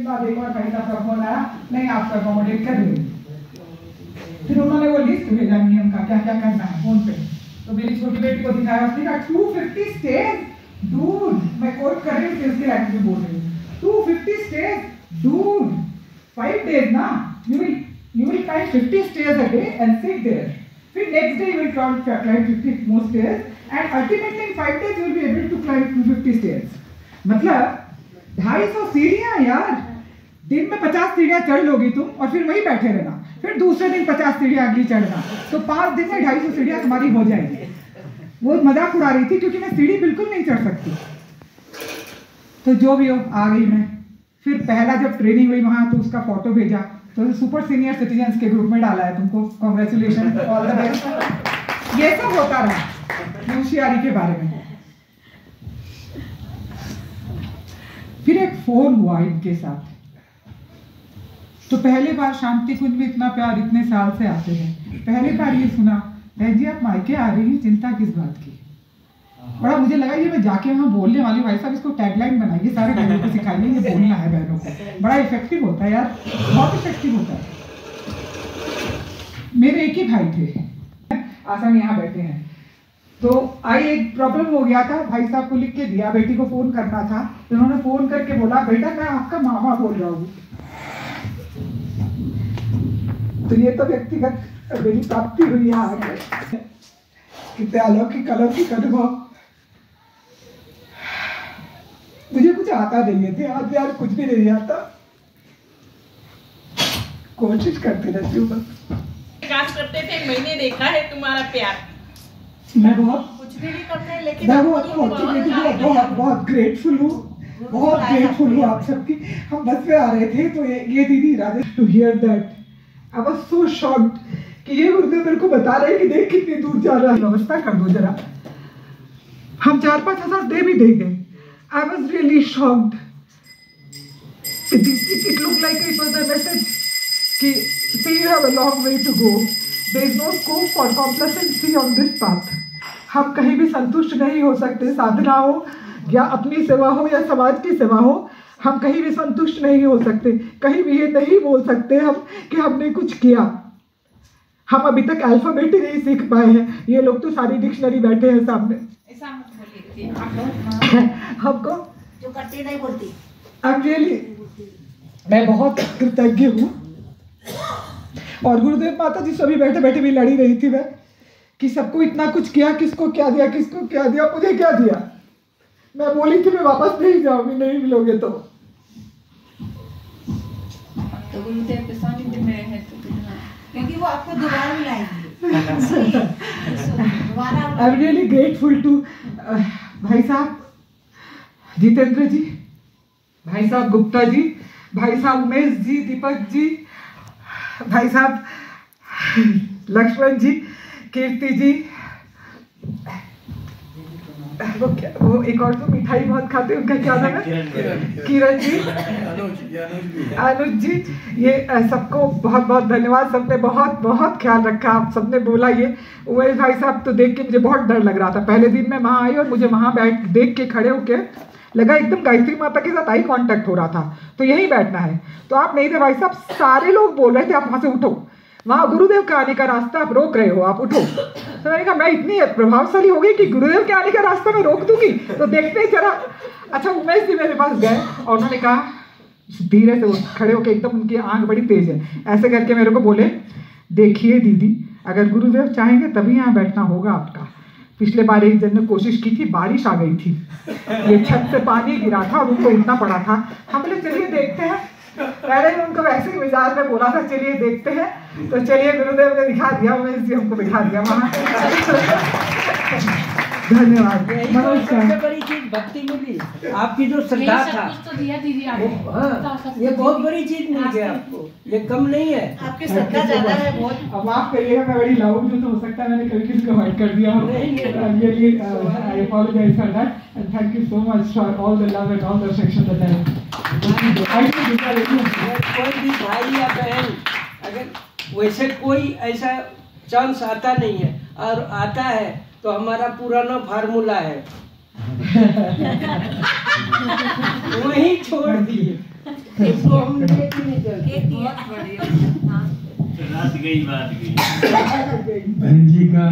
दिन बाद एक और भाई साहब का फोन आया, नहीं आपको अकोमोडेट कर रही। फिर उन्होंने वो लिस्ट भेजा नियम का क्या क्या करना है फोन पे। तो मेरी छोटी बेटी को दिखाया, उसने कहा 250 स्टेज डूड, मैं कोट कर रही हूँ इसकी लैंग्वेज में बोल रही हूँ, 250 स्टेज डूड, 5 days ना, you will climb 50 stairs a day and sit there. फिर next day you will climb 50 more stairs and ultimately in 5 days you will be able to climb 250 stairs. मतलब 250 सीढ़ियाँ यार, दिन में 50 सीढ़ियाँ चढ़ लोगी तुम और फिर वहीं बैठे रहना, फिर दूसरे दिन 50 सीढ़ियाँ अगली चढ़ना, तो 5 दिन में 250 सीढ़ियाँ तुम्हारी हो जाएगी। वो मजाक उड़ा रही थी क्योंकि मैं सीढ़ी बिल्कुल नहीं चढ़ सकती। तो जो भी हो, आ गई मैं। फिर पहला जब ट्रेनिंग हुई वहाँ तो उसका फोटो भेजा, तो सुपर सीनियर सिटीजन्स के ग्रुप में डाला है तुमको, कांग्रेचुलेशन, ऑल द बेस्ट। ये सब होता रहा होशियारी के बारे में। फिर एक फोन हुआ इनके साथ, तो पहली बार शांति कुंज में इतना प्यार इतने साल से आते हैं, पहली बार ये सुना, बहन जी आप मायके आ रही हैं, चिंता किस बात की। बड़ा मुझे लगा ये मैं जाके वहाँ बोलने वाली, भाई साहब इसको टैगलाइन बनाइए, सारे बहनों को सिखाइए ये बोलना है बहनों को, बड़ा इफेक्टिव होता है यार, बहुत इफेक्टिव होता है। मेरे एक ही भाई थे, आसाम यहाँ बैठे हैं, तो आई एक प्रॉब्लम हो गया था, भाई साहब को लिख के दिया, बेटी को फोन करना था, तो उन्होंने फोन करके बोला बेटा मैं आपका मामा बोल रहा हूँ। तो ये तो व्यक्तिगत मेरी प्राप्ति हुई यहाँ आके, कितने अलौकिक अलौकिक अनुभव। मुझे कुछ आता नहीं थे, आज यार कुछ भी नहीं आता, कोशिश करते रहती हूँ बस। काम करते थे, मैंने देखा है तुम्हारा प्यार। मैं बहुत कुछ भी नहीं करते लेकिन मैं बहुत ग्रेटफुल हूँ, बहुत ग्रेटफुल हूँ आप सबकी। हम बस में आ रहे थे तो ये दीदी Rajesh to hear that I was so shocked कि ये गुरुदेव मेरे को बता रहे हैं कि देख कितनी दूर जा रहा है, व्यवस्था कर दो जरा। हम 4-5 हजार दे भी देंगे। I was really shocked. It looked like it was a message कि see you have a long way to go. There is no scope for complacency on this path. हम कहीं भी संतुष्ट नहीं हो सकते, साधना हो या अपनी सेवा हो या समाज की सेवा हो, हम कहीं भी संतुष्ट नहीं हो सकते, कहीं भी ये नहीं बोल सकते हम कि हमने कुछ किया। हम अभी तक अल्फाबेट ही नहीं सीख पाए हैं, ये लोग तो सारी डिक्शनरी बैठे हैं सामने। हमको जो करती नहीं बोलती। मैं बहुत कृतज्ञ हूँ, और गुरुदेव माता जी सभी बैठे बैठे भी लड़ी रही थी मैं कि सबको इतना कुछ किया, किसको क्या दिया, किसको क्या दिया, मुझे क्या दिया। मैं बोली थी मैं वापस नहीं जाऊंगी, नहीं मिलोगे तो गुरुदेव के सानिध्य में रहे तो क्योंकि वो आपको दोबारा मिलाएंगे। I am really grateful to भाई साहब जितेंद्र जी, भाई साहब गुप्ता जी, भाई साहब उमेश जी, दीपक जी, भाई साहब लक्ष्मण जी, कीर्ति जी, वो एक और तो मिठाई बहुत खाते हैं, उनका क्या नाम है, किरण जी, अनुज जी, ये सबको बहुत बहुत धन्यवाद। सबने बहुत बहुत ख्याल रखा, आप सबने बोला ये उमेश भाई साहब तो देख के मुझे बहुत डर लग रहा था। पहले दिन मैं वहाँ आई और मुझे वहाँ बैठ देख के खड़े होके लगा एकदम गायत्री माता के साथ आई कांटेक्ट हो रहा था, तो यहीं बैठना है। तो आप नहीं थे भाई साहब, सारे लोग बोल रहे थे आप वहाँ से उठो, वहाँ गुरुदेव के आने का रास्ता आप रोक रहे हो, आप उठो। तो मैंने कहा मैं इतनी प्रभावशाली हो गई कि गुरुदेव के आने का रास्ता मैं रोक दूंगी, तो देखते ही जरा। अच्छा उमेश जी मेरे पास गए और उन्होंने कहा धीरे से खड़े होकर, एकदम उनकी आंख बड़ी तेज है, ऐसे करके मेरे को बोले देखिए दीदी अगर गुरुदेव चाहेंगे तभी यहाँ बैठना होगा आपका। पिछले बार एक जन ने कोशिश की थी, बारिश आ गई थी, ये छत से पानी गिरा था और उनको उठना पड़ा था। हम बोले चलिए देखते हैं, पहले उनको वैसे ही मिजाज में बोला था चलिए देखते हैं, तो चलिए गुरुदेव ने दिखा दिया, उमेश जी हमको बिठा दिया वहाँ। धन्यवाद। सबसे बड़ी चीज भक्ति मिली, आपकी जो श्रद्धा था तो दिया दीदी आपको। हाँ, ये बहुत बड़ी चीज मिल गई आपको, ये कम नहीं है, आपकी श्रद्धा ज्यादा है बहुत। अब माफ करिएगा मैं बड़ी लाउड हूँ, तो हो सकता है मैंने कभी किसी को हर्ट कर दिया हो। I apologize for that and thank you so much for all the love and all the affection that I कोई भी भाई या बहन अगर वैसे कोई ऐसा चांस आता नहीं है, और आता है तो हमारा पुराना फार्मूला है वही छोड़ दिए। इसको हम लेके नहीं चलते। बहुत बढ़िया। हाँ रात गई बात गई। बहन जी का